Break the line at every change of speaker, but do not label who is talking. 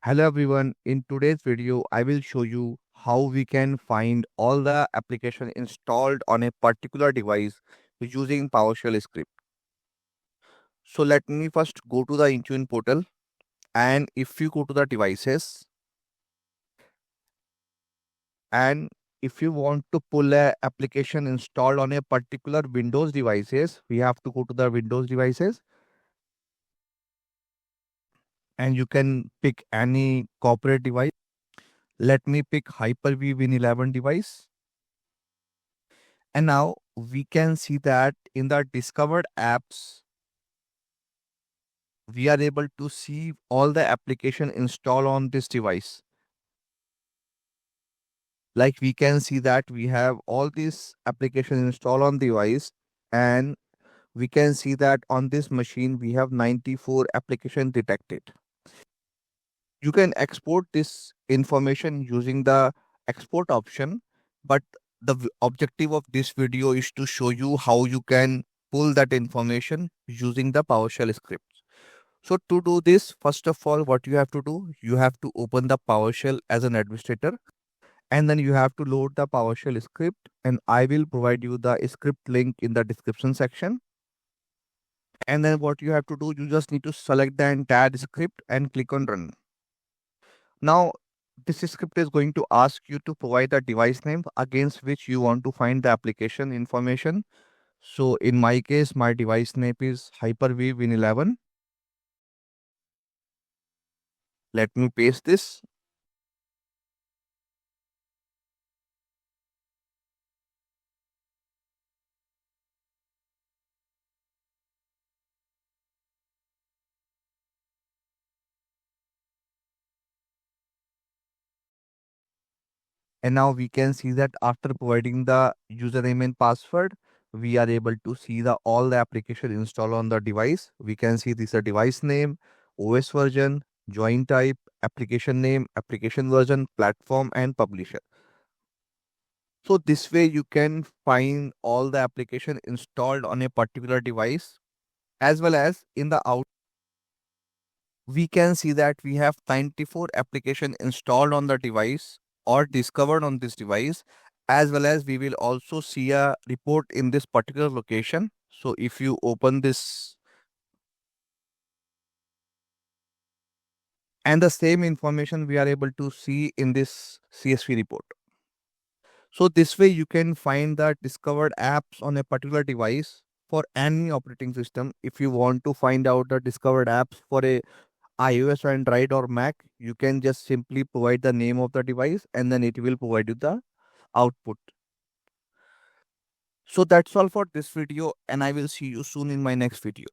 Hello everyone, in today's video I will show you how we can find all the application installed on a particular device using PowerShell script. So let me first go to the Intune portal, and if you go to the devices, and if you want to pull a application installed on a particular Windows devices, we have to go to the Windows devices, and you can pick any corporate device. Let me pick Hyper-V Win11 device. And now we can see that in the discovered apps, we are able to see all the application installed on this device. Like we can see that we have all these applications installed on device, and we can see that on this machine we have 94 applications detected. You can export this information using the export option, but the objective of this video is to show you how you can pull that information using the PowerShell script. So to do this, first of all, what you have to do, you have to open the PowerShell as an administrator, and then you have to load the PowerShell script, and I will provide you the script link in the description section. And then what you have to do, you just need to select the entire script and click on run. Now, this script is going to ask you to provide the device name against which you want to find the application information. So in my case, my device name is Hyper-V Win11. Let me paste this. And now we can see that after providing the username and password, we are able to see the all the application installed on the device. We can see this a device name, OS version, join type, application name, application version, platform, and publisher. So this way you can find all the application installed on a particular device, as well as in the out. We can see that we have 94 application installed on the device or discovered on this device, as well as we will also see a report in this particular location. So if you open this, and the same information we are able to see in this CSV report. So this way you can find the discovered apps on a particular device for any operating system. If you want to find out the discovered apps for a iOS or Android or Mac, you can just simply provide the name of the device and then it will provide you the output. So that's all for this video, and I will see you soon in my next video.